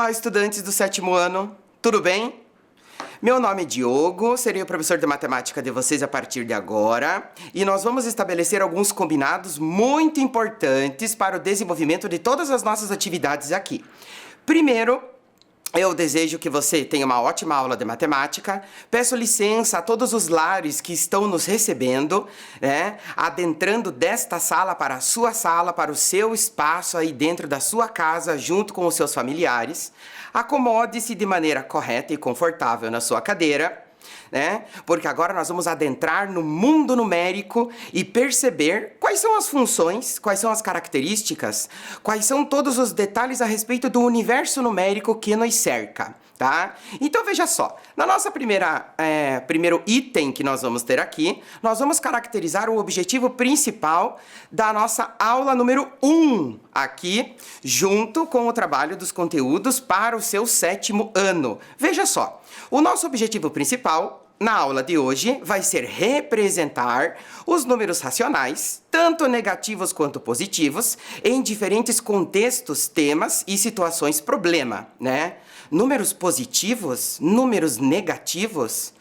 Olá, estudantes do 7º ano, tudo bem? Meu nome é Diogo, serei o professor de matemática de vocês a partir de agora e nós vamos estabelecer alguns combinados muito importantes para o desenvolvimento de todas as nossas atividades aqui. Primeiro, eu desejo que você tenha uma ótima aula de matemática. Peço licença a todos os lares que estão nos recebendo, adentrando desta sala para a sua sala, para o seu espaço aí dentro da sua casa, junto com os seus familiares. Acomode-se de maneira correta e confortável na sua cadeira, porque agora nós vamos adentrar no mundo numérico e perceber quais são as funções, quais são as características, quais são todos os detalhes a respeito do universo numérico que nos cerca, tá? Então veja só, na nossa primeiro item que nós vamos ter aqui, nós vamos caracterizar o objetivo principal da nossa aula número 1, aqui, junto com o trabalho dos conteúdos para o seu 7º ano. Veja só, o nosso objetivo principal na aula de hoje vai ser representar os números racionais, tanto negativos quanto positivos, em diferentes contextos, temas e situações problema, Números positivos, números negativos.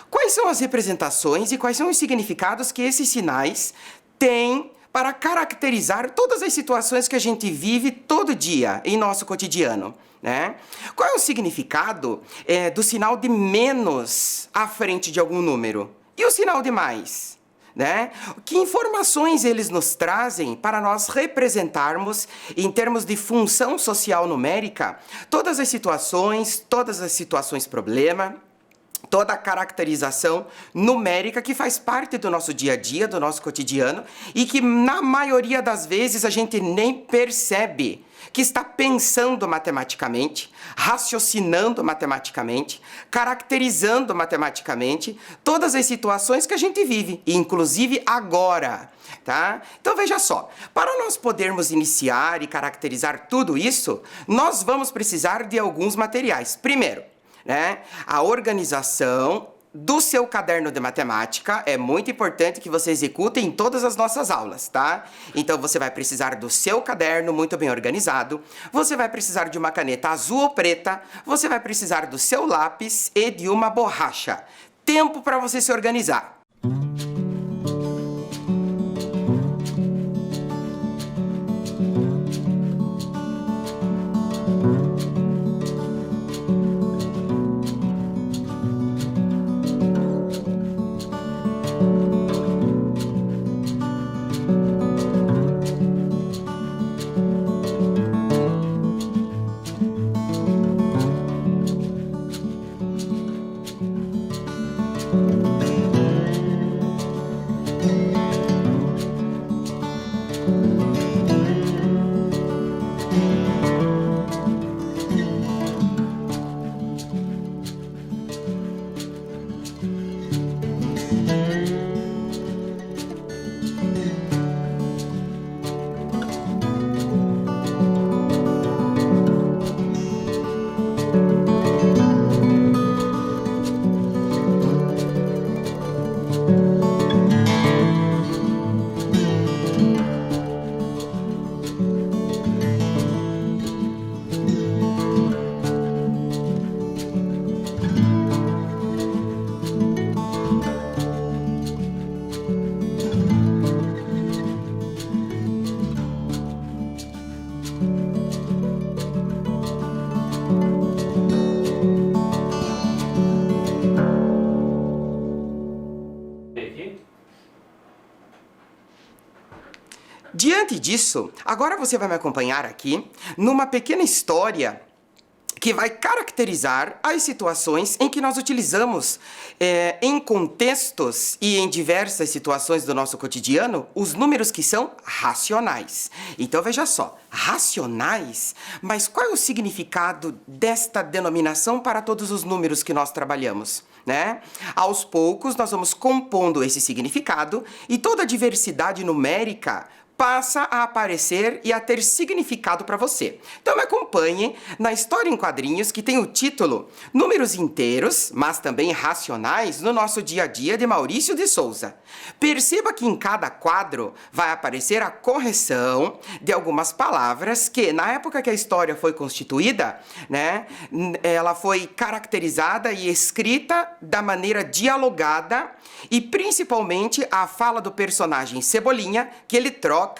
Quais são as representações e quais são os significados que esses sinais têm para caracterizar todas as situações que a gente vive todo dia em nosso cotidiano, Qual é o significado do sinal de menos à frente de algum número? E o sinal de mais? Que informações eles nos trazem para nós representarmos, em termos de função social numérica, todas as situações problema, toda a caracterização numérica que faz parte do nosso dia a dia, do nosso cotidiano, e que na maioria das vezes a gente nem percebe que está pensando matematicamente, raciocinando matematicamente, caracterizando matematicamente todas as situações que a gente vive, inclusive agora, tá? Então veja só, para nós podermos iniciar e caracterizar tudo isso, nós vamos precisar de alguns materiais. Primeiro, a organização do seu caderno de matemática. É muito importante que você execute em todas as nossas aulas, tá? Então você vai precisar do seu caderno muito bem organizado, você vai precisar de uma caneta azul ou preta, você vai precisar do seu lápis e de uma borracha. Tempo para você se organizar. Diante disso, agora você vai me acompanhar aqui numa pequena história que vai caracterizar as situações em que nós utilizamos, em contextos e em diversas situações do nosso cotidiano, os números que são racionais. Então, veja só, racionais, mas qual é o significado desta denominação para todos os números que nós trabalhamos? Aos poucos, nós vamos compondo esse significado e toda a diversidade numérica passa a aparecer e a ter significado para você. Então me acompanhe na história em quadrinhos que tem o título Números Inteiros, mas também Racionais no Nosso Dia a Dia, de Maurício de Souza. Perceba que em cada quadro vai aparecer a correção de algumas palavras que, na época que a história foi constituída, né, ela foi caracterizada e escrita da maneira dialogada e principalmente a fala do personagem Cebolinha, que ele troca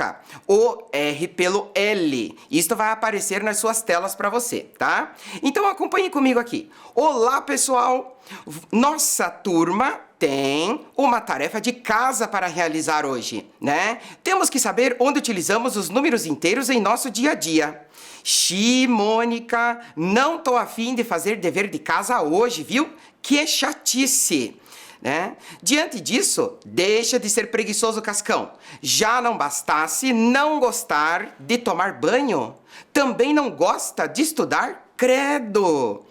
o R pelo L. Isto vai aparecer nas suas telas para você, tá? Então acompanhe comigo aqui. Olá, pessoal! Nossa turma tem uma tarefa de casa para realizar hoje, né? Temos que saber onde utilizamos os números inteiros em nosso dia a dia. Xi, Mônica, não tô afim de fazer dever de casa hoje, viu? Que chatice! Né? Diante disso, deixa de ser preguiçoso, Cascão. Já não bastasse não gostar de tomar banho? Também não gosta de estudar? Credo!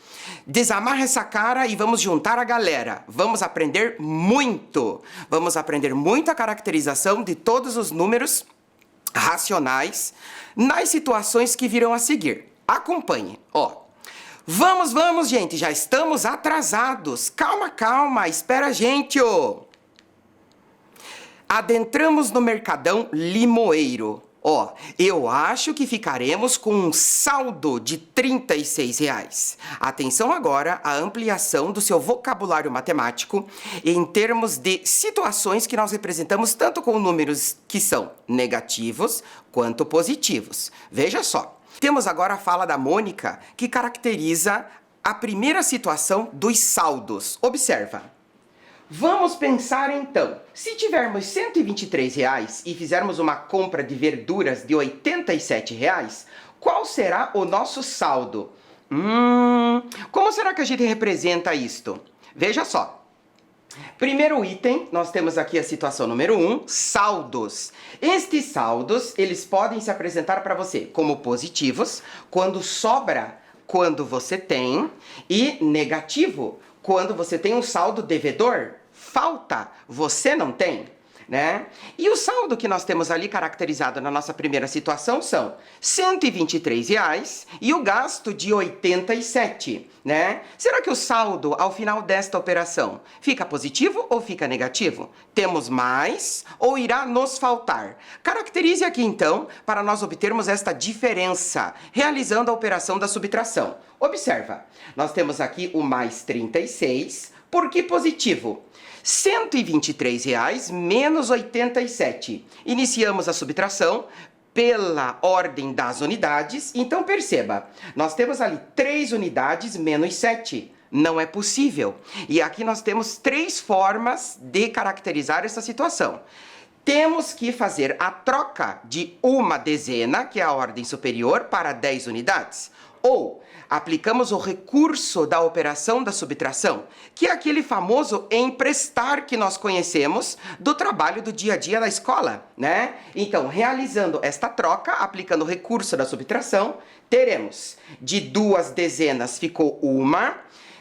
Desamarra essa cara e vamos juntar a galera. Vamos aprender muito. Vamos aprender muito a caracterização de todos os números racionais nas situações que virão a seguir. Acompanhe, ó. Vamos, gente, já estamos atrasados. Calma, espera a gente, ô. Adentramos no Mercadão Limoeiro. Ó, eu acho que ficaremos com um saldo de R$ 36. Atenção agora à ampliação do seu vocabulário matemático em termos de situações que nós representamos tanto com números que são negativos quanto positivos. Veja só. Temos agora a fala da Mônica, que caracteriza a primeira situação dos saldos. Observa. Vamos pensar então, se tivermos R$ 123 e fizermos uma compra de verduras de R$ 87, qual será o nosso saldo? Como será que a gente representa isto? Veja só. Primeiro item, nós temos aqui a situação número 1, saldos. Estes saldos, eles podem se apresentar para você como positivos, quando sobra, quando você tem, e negativo, quando você tem um saldo devedor, falta, você não tem, né? E o saldo que nós temos ali caracterizado na nossa primeira situação são R$ 123 e o gasto de 87, né? Será que o saldo ao final desta operação fica positivo ou fica negativo? Temos mais ou irá nos faltar? Caracterize aqui então para nós obtermos esta diferença, realizando a operação da subtração. Observa, nós temos aqui o mais 36, por que positivo? R$ 123 menos 87. Iniciamos a subtração pela ordem das unidades. Então, perceba, nós temos ali 3 unidades menos 7. Não é possível. E aqui nós temos 3 formas de caracterizar essa situação. Temos que fazer a troca de uma dezena, que é a ordem superior, para 10 unidades. Ou aplicamos o recurso da operação da subtração, que é aquele famoso emprestar que nós conhecemos do trabalho do dia a dia da escola, né? Então, realizando esta troca, aplicando o recurso da subtração, teremos de 2 dezenas ficou uma,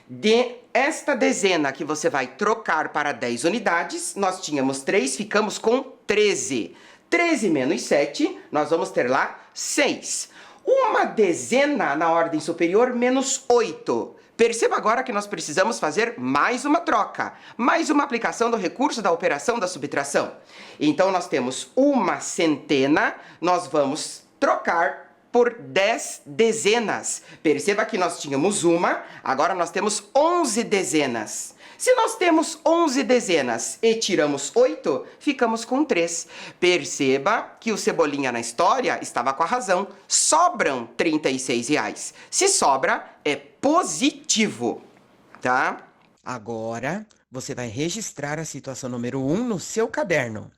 de esta dezena que você vai trocar para 10 unidades, nós tínhamos 3, ficamos com 13. 13 menos 7, nós vamos ter lá 6. Uma dezena na ordem superior menos 8. Perceba agora que nós precisamos fazer mais uma troca, mais uma aplicação do recurso da operação da subtração. Então, nós temos uma centena, nós vamos trocar por 10 dezenas. Perceba que nós tínhamos uma, agora nós temos 11 dezenas. Se nós temos 11 dezenas e tiramos 8, ficamos com 3. Perceba que o Cebolinha na história estava com a razão. Sobram R$ 36. Se sobra, é positivo, tá? Agora, você vai registrar a situação número 1 no seu caderno.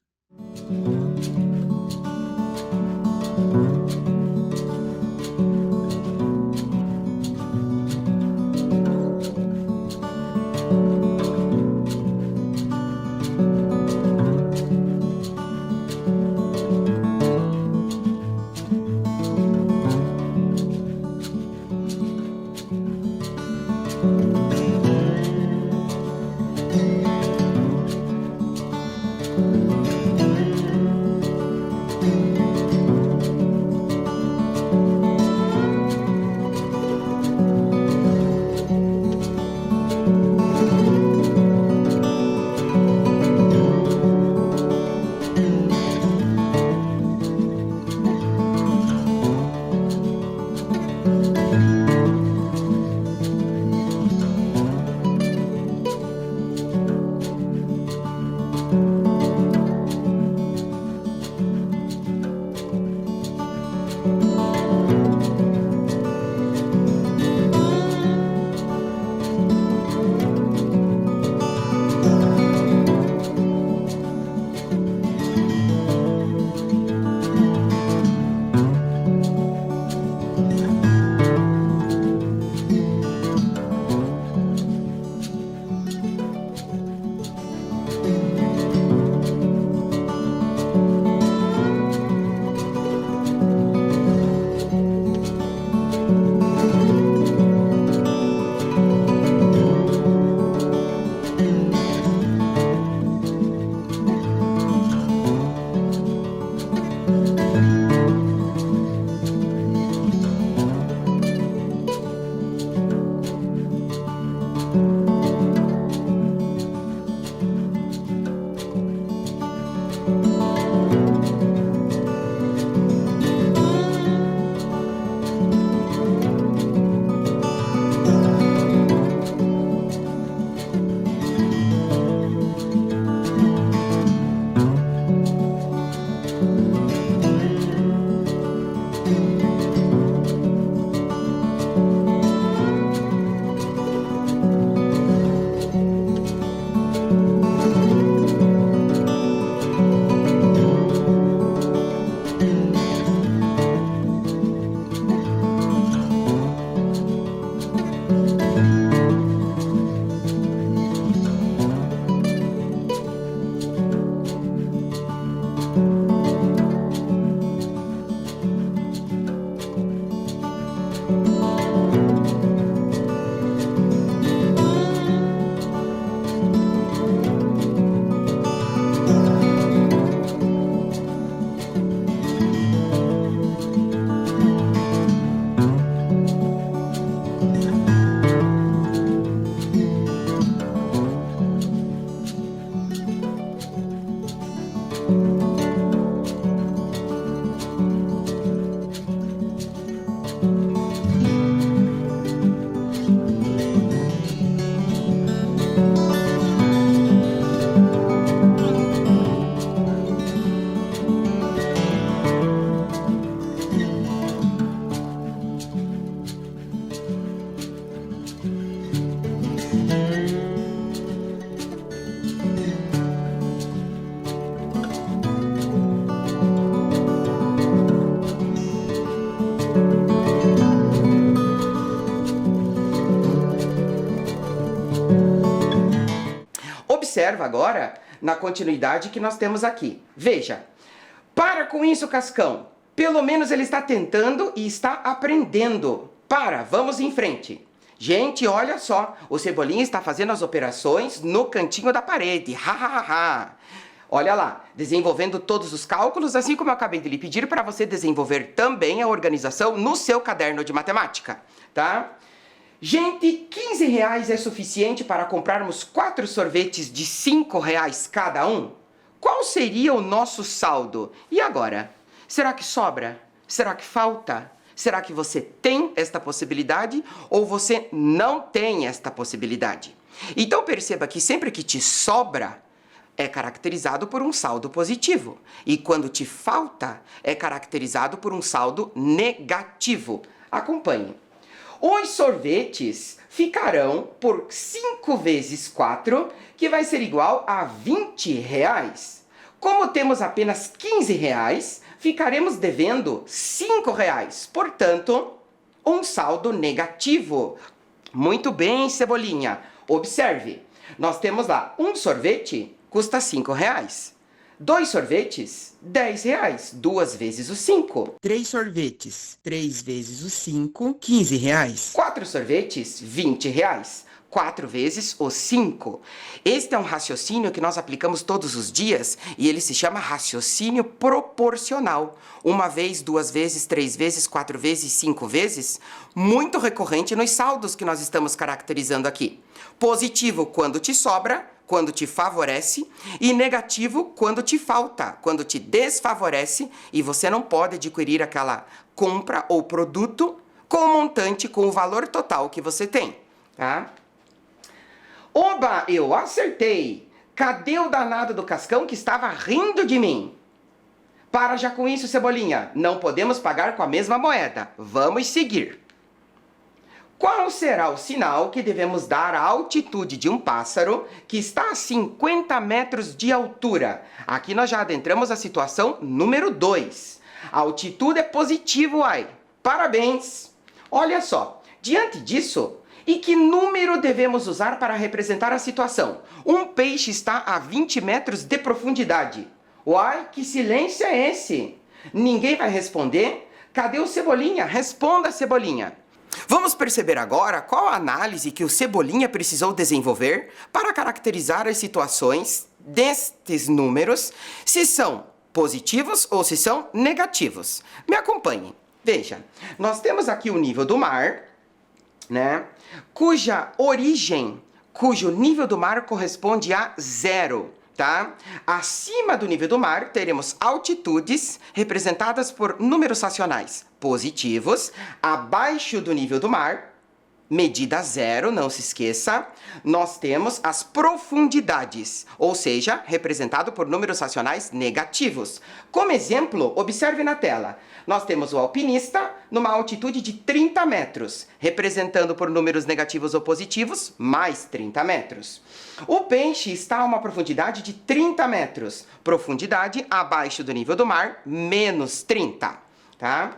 Observa agora na continuidade que nós temos aqui. Veja, para com isso, Cascão. Pelo menos ele está tentando e está aprendendo. Para, vamos em frente. Gente, olha só, o Cebolinha está fazendo as operações no cantinho da parede. Ha, ha, ha, ha. Olha lá, desenvolvendo todos os cálculos, assim como eu acabei de lhe pedir para você desenvolver também a organização no seu caderno de matemática, tá? Gente, R$15 é suficiente para comprarmos 4 sorvetes de R$5 cada um? Qual seria o nosso saldo? E agora? Será que sobra? Será que falta? Será que você tem esta possibilidade ou você não tem esta possibilidade? Então perceba que sempre que te sobra, é caracterizado por um saldo positivo. E quando te falta, é caracterizado por um saldo negativo. Acompanhe. Os sorvetes ficarão por 5 vezes 4, que vai ser igual a R$20. Como temos apenas R$15, ficaremos devendo R$5. Portanto, um saldo negativo. Muito bem, Cebolinha. Observe, nós temos lá um sorvete custa R$5. 2 sorvetes, R$10. 2 vezes o 5. 3 sorvetes, 3 vezes o 5, R$15. 4 sorvetes, R$20. 4 vezes o 5. Este é um raciocínio que nós aplicamos todos os dias e ele se chama raciocínio proporcional. 1 vez, 2 vezes, 3 vezes, 4 vezes, 5 vezes. Muito recorrente nos saldos que nós estamos caracterizando aqui. Positivo quando te sobra, quando te favorece, e negativo quando te falta, quando te desfavorece e você não pode adquirir aquela compra ou produto com o montante, com o valor total que você tem, tá? Oba, eu acertei! Cadê o danado do Cascão que estava rindo de mim? Para já com isso, Cebolinha. Não podemos pagar com a mesma moeda. Vamos seguir. Qual será o sinal que devemos dar à altitude de um pássaro que está a 50 metros de altura? Aqui nós já adentramos a situação número 2. A altitude é positivo, ai. Parabéns! Olha só, diante disso, e que número devemos usar para representar a situação? Um peixe está a 20 metros de profundidade. Uai, que silêncio é esse? Ninguém vai responder? Cadê o Cebolinha? Responda, Cebolinha! Vamos perceber agora qual a análise que o Cebolinha precisou desenvolver para caracterizar as situações destes números, se são positivos ou se são negativos. Me acompanhe. Veja, nós temos aqui o nível do mar, né? Cujo nível do mar corresponde a 0. Tá? Acima do nível do mar, teremos altitudes representadas por números racionais positivos. Abaixo do nível do mar, medida 0, não se esqueça, nós temos as profundidades, ou seja, representado por números racionais negativos. Como exemplo, observe na tela. Nós temos o alpinista numa altitude de 30 metros, representando por números negativos ou positivos, mais 30 metros. O peixe está a uma profundidade de 30 metros, profundidade abaixo do nível do mar, menos 30, tá?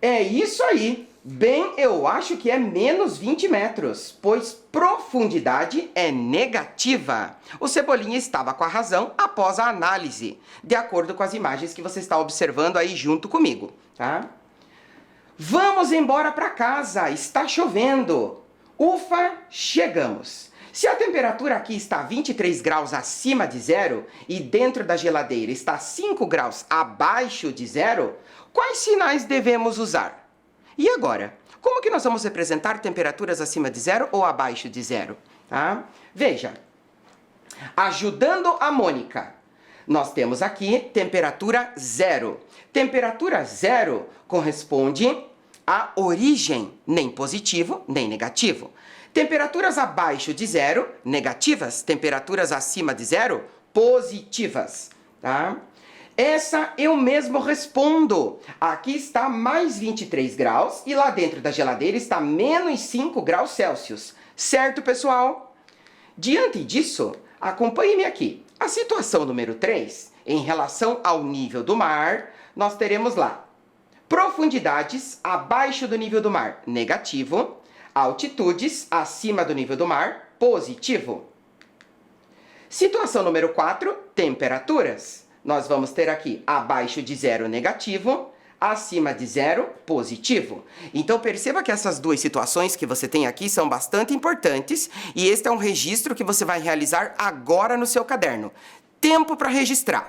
É isso aí. Bem, eu acho que é menos 20 metros, pois profundidade é negativa. O Cebolinha estava com a razão após a análise, de acordo com as imagens que você está observando aí junto comigo, tá? Vamos embora para casa, está chovendo. Ufa, chegamos. Se a temperatura aqui está 23 graus acima de zero e dentro da geladeira está 5 graus abaixo de zero, quais sinais devemos usar? E agora, como que nós vamos representar temperaturas acima de zero ou abaixo de zero? Tá? Veja, ajudando a Mônica, nós temos aqui temperatura zero. Temperatura zero corresponde à origem, nem positivo, nem negativo. Temperaturas abaixo de zero, negativas. Temperaturas acima de zero, positivas. Tá? Essa eu mesmo respondo. Aqui está mais 23 graus e lá dentro da geladeira está menos 5 graus Celsius. Certo, pessoal? Diante disso, acompanhe-me aqui. A situação número 3, em relação ao nível do mar, nós teremos lá profundidades abaixo do nível do mar, negativo. Altitudes acima do nível do mar, positivo. Situação número 4, temperaturas. Nós vamos ter aqui abaixo de zero, negativo, acima de zero, positivo. Então, perceba que essas duas situações que você tem aqui são bastante importantes e este é um registro que você vai realizar agora no seu caderno. Tempo para registrar.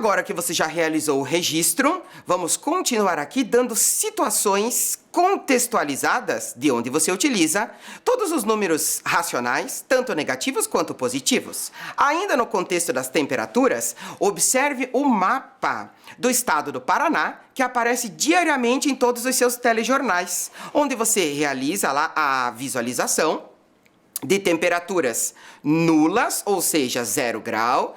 Agora que você já realizou o registro, vamos continuar aqui dando situações contextualizadas, de onde você utiliza todos os números racionais, tanto negativos quanto positivos. Ainda no contexto das temperaturas, observe o mapa do estado do Paraná, que aparece diariamente em todos os seus telejornais, onde você realiza lá a visualização de temperaturas nulas, ou seja, 0 grau,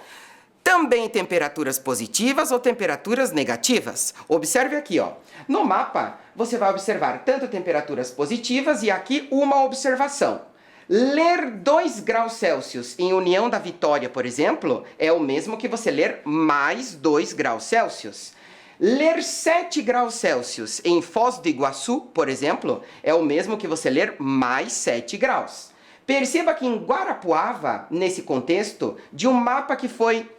também temperaturas positivas ou temperaturas negativas. Observe aqui, ó. No mapa, você vai observar tanto temperaturas positivas e aqui uma observação. Ler 2 graus Celsius em União da Vitória, por exemplo, é o mesmo que você ler mais 2 graus Celsius. Ler 7 graus Celsius em Foz do Iguaçu, por exemplo, é o mesmo que você ler mais 7 graus. Perceba que em Guarapuava, nesse contexto, de um mapa que foi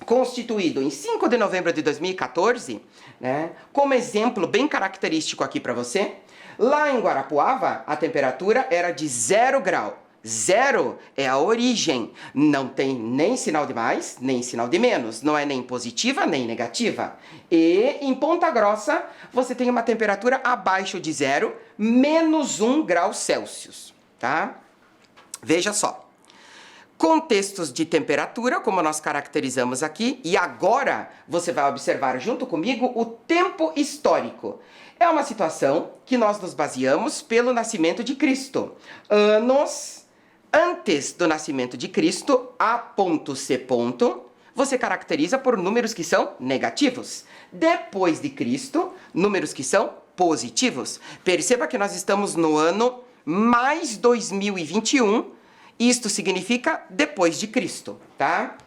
constituído em 5 de novembro de 2014, né, como exemplo bem característico aqui para você, lá em Guarapuava a temperatura era de 0 grau. 0 é a origem, não tem nem sinal de mais, nem sinal de menos, não é nem positiva nem negativa. E em Ponta Grossa você tem uma temperatura abaixo de 0, menos 1 grau Celsius, tá? Veja só. Contextos de temperatura, como nós caracterizamos aqui, e agora você vai observar junto comigo o tempo histórico. É uma situação que nós nos baseamos pelo nascimento de Cristo. Anos antes do nascimento de Cristo, A.C. você caracteriza por números que são negativos. Depois de Cristo, números que são positivos. Perceba que nós estamos no ano mais 2021, isto significa depois de Cristo, tá?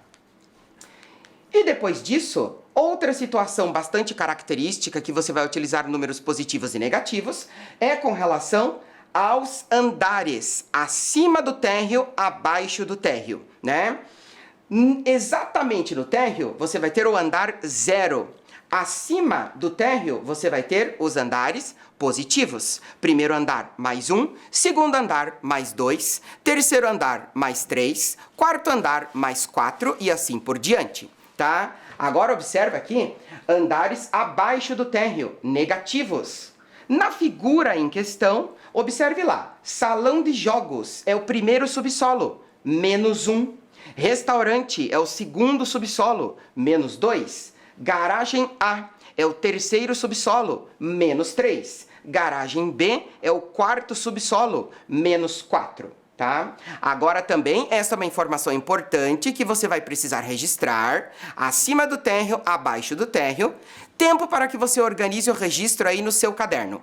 E depois disso, outra situação bastante característica que você vai utilizar números positivos e negativos é com relação aos andares, acima do térreo, abaixo do térreo, né? Exatamente no térreo, você vai ter o andar 0. Acima do térreo, você vai ter os andares positivos. Primeiro andar, mais 1. Segundo andar, mais 2. Terceiro andar, mais 3. Quarto andar, mais 4. E assim por diante, tá? Agora observa aqui, andares abaixo do térreo, negativos. Na figura em questão, observe lá. Salão de jogos é o primeiro subsolo, menos 1. Restaurante é o segundo subsolo, menos 2. Garagem A é o terceiro subsolo, menos 3. Garagem B é o quarto subsolo, menos 4. Tá? Agora também, essa é uma informação importante que você vai precisar registrar, acima do térreo, abaixo do térreo, tempo para que você organize o registro aí no seu caderno.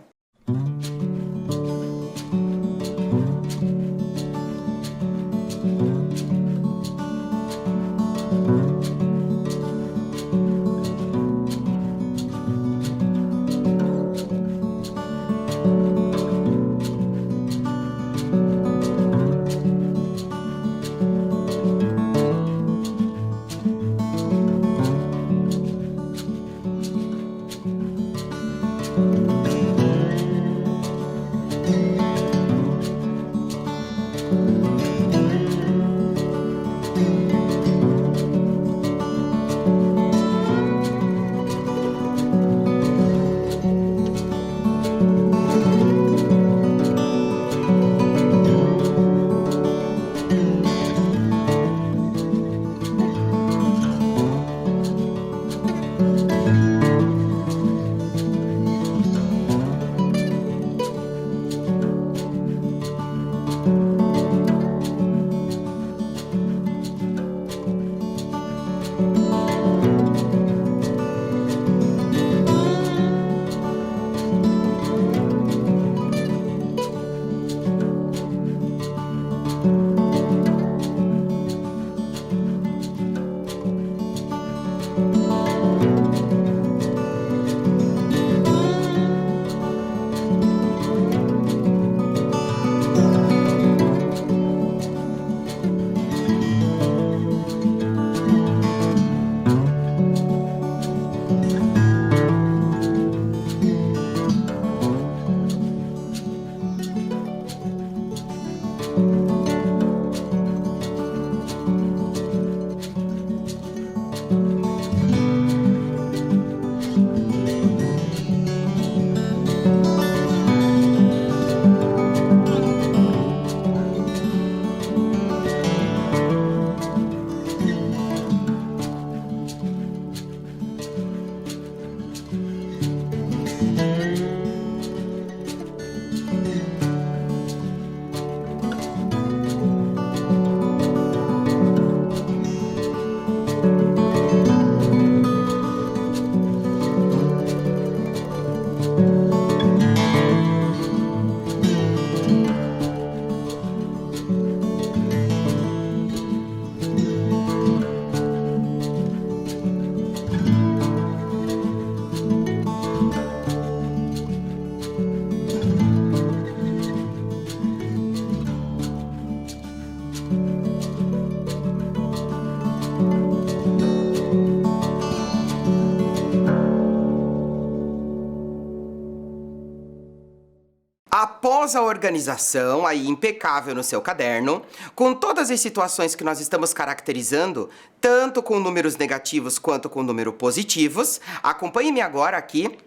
famosa organização aí impecável no seu caderno, com todas as situações que nós estamos caracterizando, tanto com números negativos quanto com números positivos. Acompanhe-me agora aqui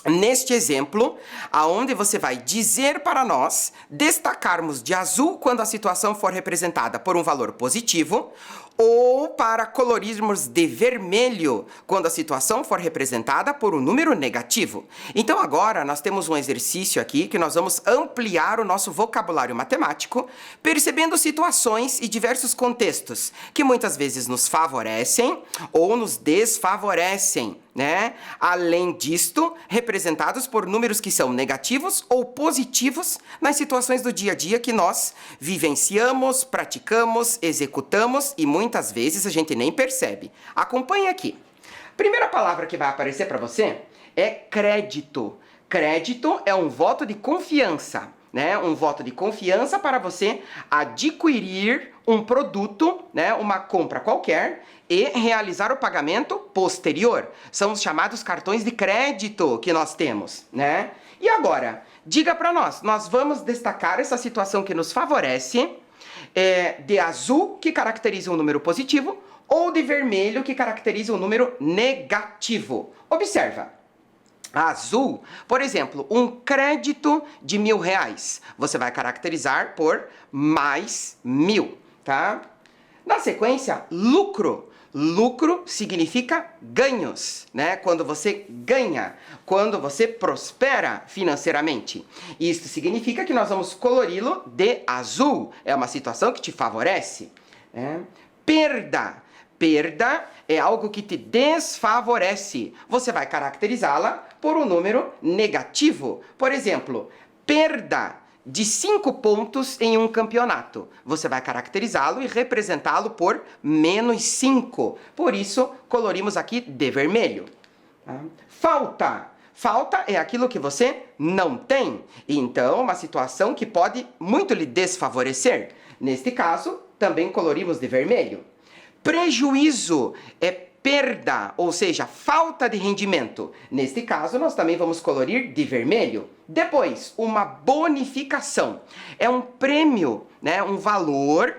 neste exemplo, aonde você vai dizer para nós destacarmos de azul quando a situação for representada por um valor positivo, ou para colorirmos de vermelho quando a situação for representada por um número negativo. Então agora nós temos um exercício aqui que nós vamos ampliar o nosso vocabulário matemático, percebendo situações e diversos contextos que muitas vezes nos favorecem ou nos desfavorecem, né? Além disto, representados por números que são negativos ou positivos nas situações do dia a dia que nós vivenciamos, praticamos, executamos e muitas vezes a gente nem percebe. Acompanhe aqui. Primeira palavra que vai aparecer para você é crédito. Crédito é um voto de confiança, né? Um voto de confiança para você adquirir um produto, né? Uma compra qualquer e realizar o pagamento posterior. São os chamados cartões de crédito que nós temos, né? E agora, diga para nós vamos destacar essa situação que nos favorece, de azul, que caracteriza um número positivo, ou de vermelho, que caracteriza um número negativo. Observa. Azul, por exemplo, um crédito de R$1.000. Você vai caracterizar por mais 1.000, tá? Na sequência, lucro. Lucro significa ganhos, né? Quando você ganha, quando você prospera financeiramente. Isso significa que nós vamos colori-lo de azul. É uma situação que te favorece, né? Perda. Perda é algo que te desfavorece. Você vai caracterizá-la por um número negativo. Por exemplo, perda de 5 pontos em um campeonato. Você vai caracterizá-lo e representá-lo por -5. Por isso, colorimos aqui de vermelho. Falta. Falta é aquilo que você não tem. Então, uma situação que pode muito lhe desfavorecer. Neste caso, também colorimos de vermelho. Prejuízo é perda, ou seja, falta de rendimento. Neste caso, nós também vamos colorir de vermelho. Depois, uma bonificação. É um prêmio, né? Um valor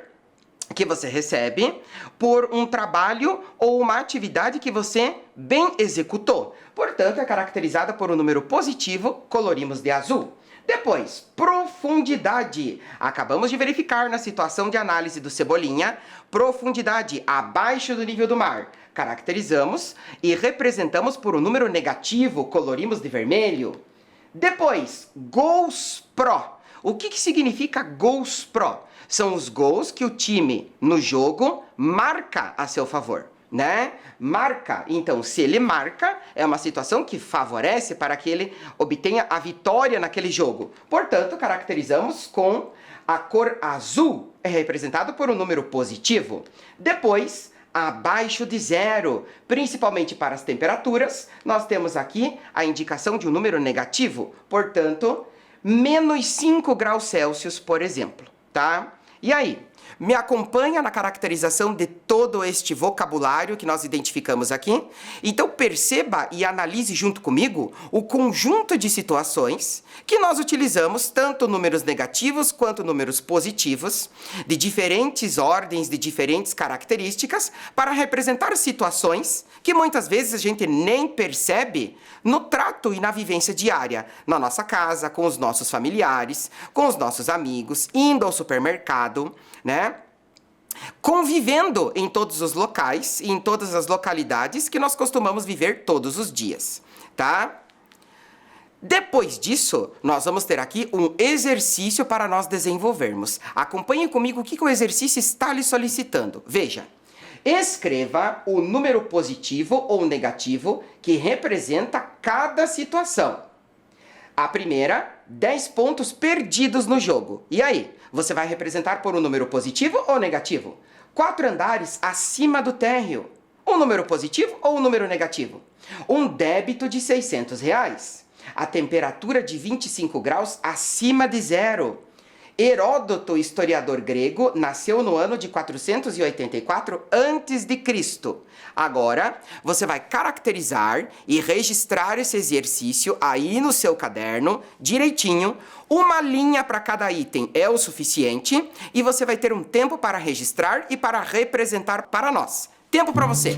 que você recebe por um trabalho ou uma atividade que você bem executou. Portanto, é caracterizada por um número positivo, colorimos de azul. Depois, profundidade. Acabamos de verificar na situação de análise do Cebolinha, profundidade abaixo do nível do mar. Caracterizamos e representamos por um número negativo, colorimos de vermelho. Depois, gols pro. O que significa gols pro? São os gols que o time no jogo marca a seu favor, né? Marca. Então, se ele marca, é uma situação que favorece para que ele obtenha a vitória naquele jogo. Portanto, caracterizamos com a cor azul, é representado por um número positivo. Depois, abaixo de 0, principalmente para as temperaturas, nós temos aqui a indicação de um número negativo. Portanto, -5 graus Celsius, por exemplo, tá? E aí? Me acompanha na caracterização de todo este vocabulário que nós identificamos aqui? Então perceba e analise junto comigo o conjunto de situações que nós utilizamos, tanto números negativos quanto números positivos, de diferentes ordens, de diferentes características, para representar situações que muitas vezes a gente nem percebe no trato e na vivência diária, na nossa casa, com os nossos familiares, com os nossos amigos, indo ao supermercado, né? Convivendo em todos os locais e em todas as localidades que nós costumamos viver todos os dias, tá? Depois disso, nós vamos ter aqui um exercício para nós desenvolvermos. Acompanhe comigo o que o exercício está lhe solicitando. Veja, escreva o número positivo ou negativo que representa cada situação. A primeira, 10 pontos perdidos no jogo. E aí? Você vai representar por um número positivo ou negativo? 4 andares acima do térreo. Um número positivo ou um número negativo? Um débito de R$600. A temperatura de 25 graus acima de 0. Heródoto, historiador grego, nasceu no ano de 484 a.C. Agora, você vai caracterizar e registrar esse exercício aí no seu caderno, direitinho. Uma linha para cada item é o suficiente e você vai ter um tempo para registrar e para representar para nós. Tempo para você!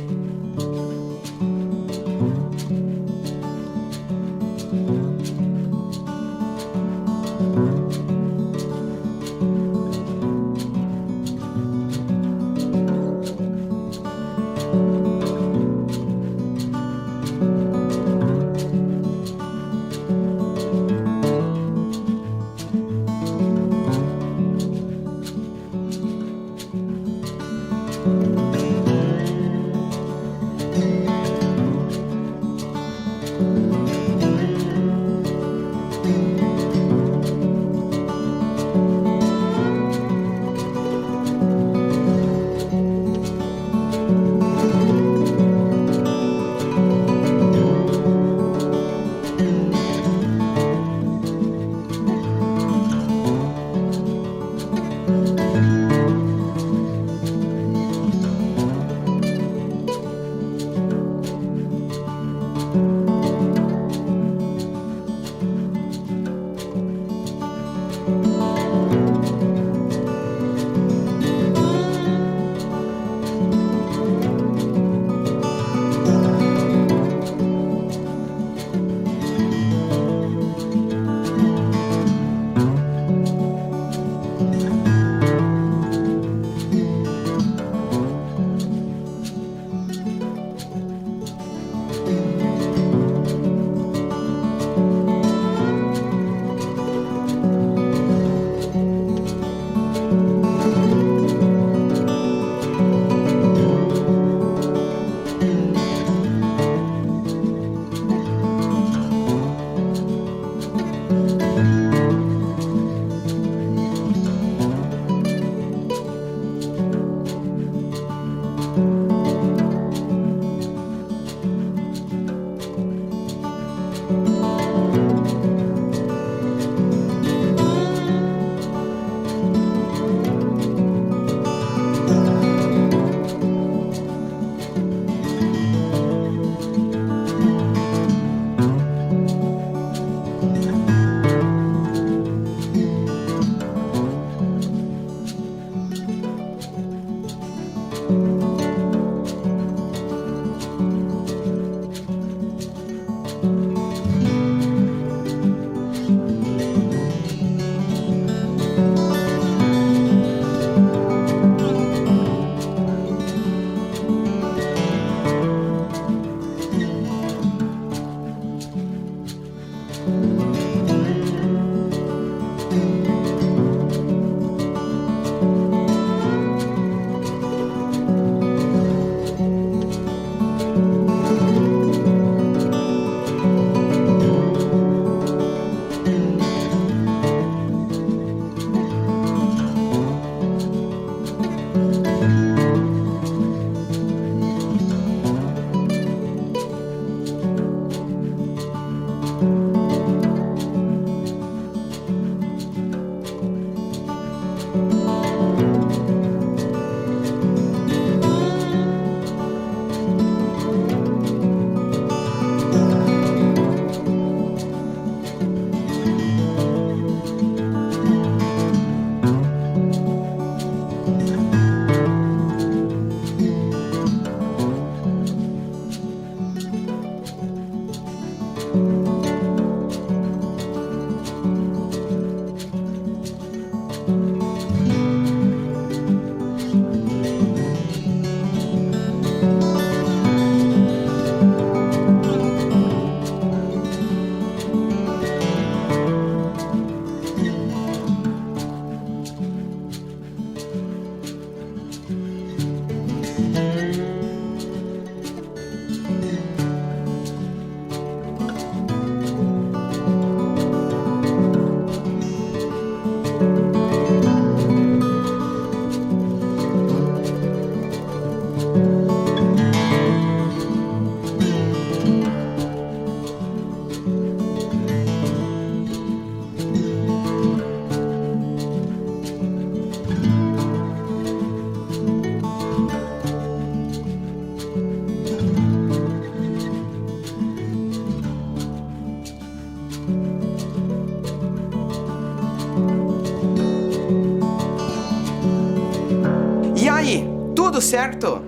Tudo certo?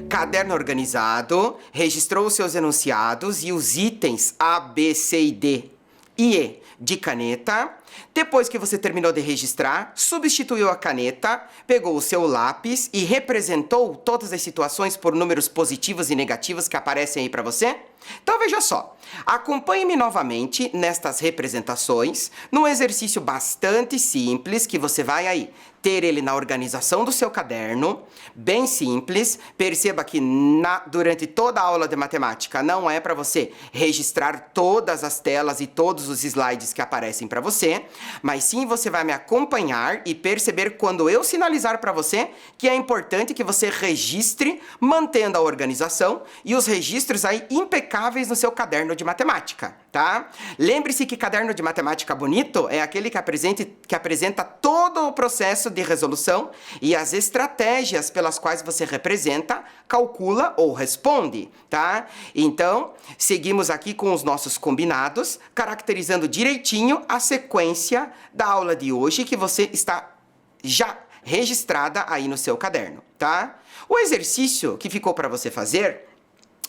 Caderno organizado, registrou os seus enunciados e os itens A, B, C e D e E de caneta. Depois que você terminou de registrar, substituiu a caneta, pegou o seu lápis e representou todas as situações por números positivos e negativos que aparecem aí para você? Então veja só, acompanhe-me novamente nestas representações, num exercício bastante simples que você vai aí ter ele na organização do seu caderno, bem simples. Perceba que durante toda a aula de matemática não é para você registrar todas as telas e todos os slides que aparecem para você, mas sim você vai me acompanhar e perceber quando eu sinalizar para você que é importante que você registre, mantendo a organização e os registros aí impecáveis no seu caderno de matemática, tá? Lembre-se que caderno de matemática bonito é aquele que apresenta todo o processo de resolução e as estratégias pelas quais você representa, calcula ou responde, tá? Então, seguimos aqui com os nossos combinados, caracterizando direitinho a sequência da aula de hoje que você está já registrada aí no seu caderno, tá? O exercício que ficou para você fazer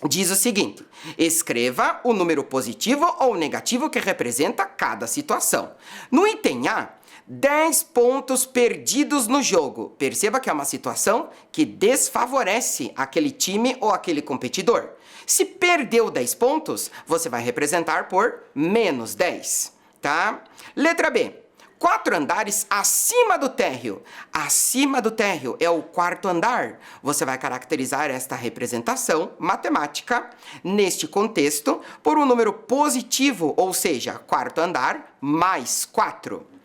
diz o seguinte: escreva o número positivo ou negativo que representa cada situação. No item A, 10 pontos perdidos no jogo. Perceba que é uma situação que desfavorece aquele time ou aquele competidor. Se perdeu 10 pontos, você vai representar por menos 10, tá? Letra B. 4 andares acima do térreo. Acima do térreo é o quarto andar. Você vai caracterizar esta representação matemática, neste contexto, por um número positivo, ou seja, quarto andar mais 4.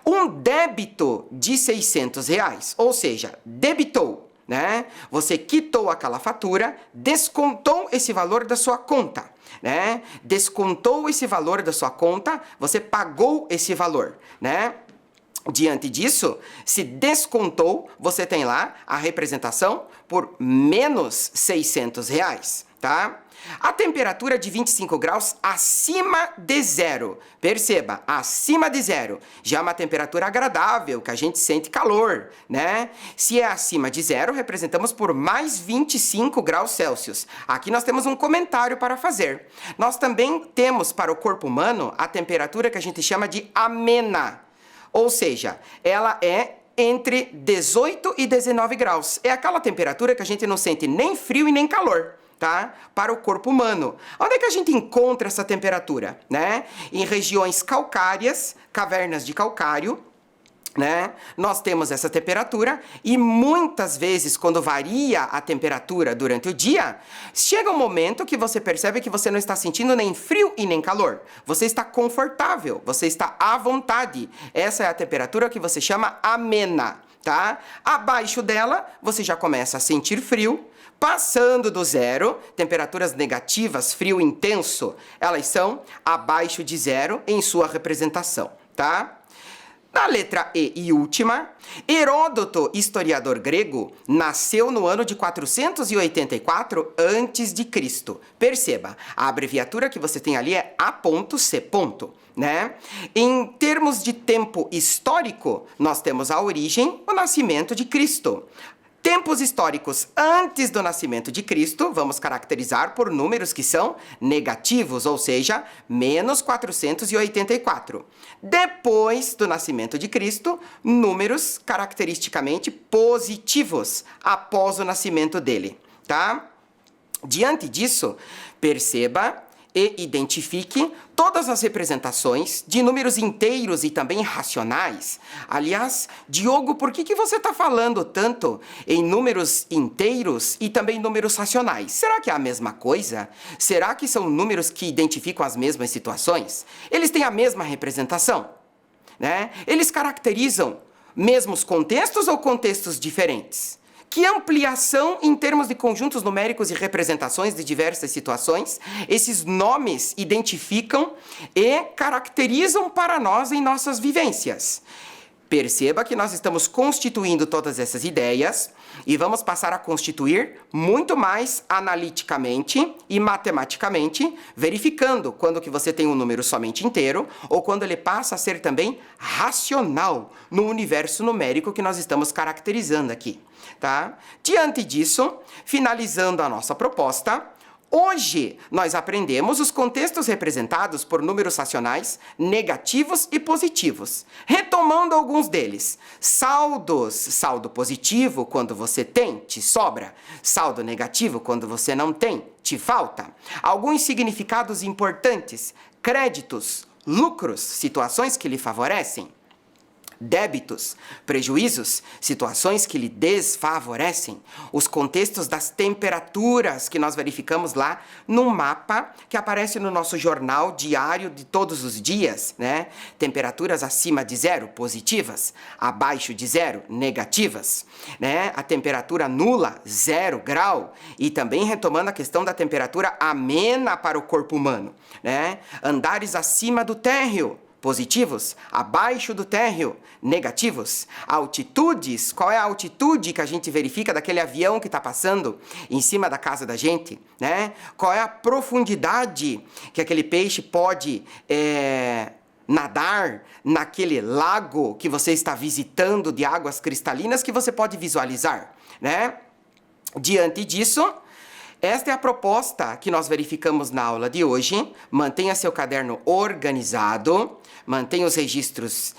Um débito de R$600, ou seja, debitou, né? Você quitou aquela fatura, descontou esse valor da sua conta, né? Descontou esse valor da sua conta, você pagou esse valor, né? Diante disso, se descontou, você tem lá a representação por menos R$600, tá? A temperatura de 25 graus acima de zero. Perceba, acima de zero. Já é uma temperatura agradável, que a gente sente calor, né? Se é acima de zero, representamos por mais 25 graus Celsius. Aqui nós temos um comentário para fazer. Nós também temos para o corpo humano a temperatura que a gente chama de amena. Ou seja, ela é entre 18 e 19 graus. É aquela temperatura que a gente não sente nem frio e nem calor, tá? Para o corpo humano. Onde é que a gente encontra essa temperatura, né? Em regiões calcárias, cavernas de calcário, né? Nós temos essa temperatura e muitas vezes, quando varia a temperatura durante o dia, chega um momento que você percebe que você não está sentindo nem frio e nem calor. Você está confortável, você está à vontade. Essa é a temperatura que você chama amena, tá? Abaixo dela, você já começa a sentir frio. Passando do zero, temperaturas negativas, frio intenso, elas são abaixo de zero em sua representação, tá? Na letra E e última, Heródoto, historiador grego, nasceu no ano de 484 a.C. Perceba, a abreviatura que você tem ali é A.C., né? Em termos de tempo histórico, nós temos a origem, o nascimento de Cristo. Tempos históricos antes do nascimento de Cristo, vamos caracterizar por números que são negativos, ou seja, menos 484. Depois do nascimento de Cristo, números caracteristicamente positivos, após o nascimento dele, tá? Diante disso, perceba e identifique todas as representações de números inteiros e também racionais. Aliás, Diogo, por que você está falando tanto em números inteiros e também números racionais? Será que é a mesma coisa? Será que são números que identificam as mesmas situações? Eles têm a mesma representação, né? Eles caracterizam mesmos contextos ou contextos diferentes? Que ampliação em termos de conjuntos numéricos e representações de diversas situações esses nomes identificam e caracterizam para nós em nossas vivências? Perceba que nós estamos constituindo todas essas ideias e vamos passar a constituir muito mais analiticamente e matematicamente, verificando quando que você tem um número somente inteiro ou quando ele passa a ser também racional no universo numérico que nós estamos caracterizando aqui, tá? Diante disso, finalizando a nossa proposta, hoje, nós aprendemos os contextos representados por números racionais negativos e positivos. Retomando alguns deles. Saldos. Saldo positivo, quando você tem, te sobra. Saldo negativo, quando você não tem, te falta. Alguns significados importantes. Créditos, lucros, situações que lhe favorecem. Débitos, prejuízos, situações que lhe desfavorecem, os contextos das temperaturas que nós verificamos lá no mapa que aparece no nosso jornal diário de todos os dias, né? Temperaturas acima de 0, positivas, abaixo de 0, negativas, né? A temperatura nula, 0 grau, e também retomando a questão da temperatura amena para o corpo humano, né? Andares acima do térreo, positivos, abaixo do térreo, negativos. Altitudes, qual é a altitude que a gente verifica daquele avião que está passando em cima da casa da gente, né? Qual é a profundidade que aquele peixe pode nadar naquele lago que você está visitando de águas cristalinas que você pode visualizar, né? Diante disso, esta é a proposta que nós verificamos na aula de hoje. Mantenha seu caderno organizado, mantenha os registros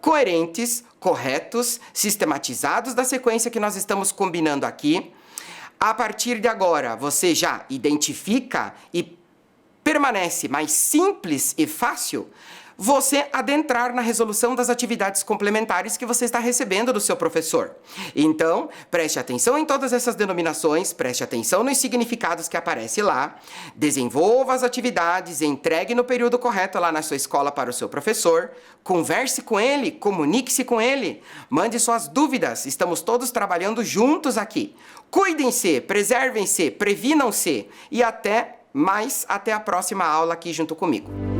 coerentes, corretos, sistematizados da sequência que nós estamos combinando aqui. A partir de agora, você já identifica e permanece mais simples e fácil você adentrar na resolução das atividades complementares que você está recebendo do seu professor. Então, preste atenção em todas essas denominações, preste atenção nos significados que aparecem lá, desenvolva as atividades, entregue no período correto lá na sua escola para o seu professor, converse com ele, comunique-se com ele, mande suas dúvidas, estamos todos trabalhando juntos aqui. Cuidem-se, preservem-se, previnam-se e até a próxima aula aqui junto comigo.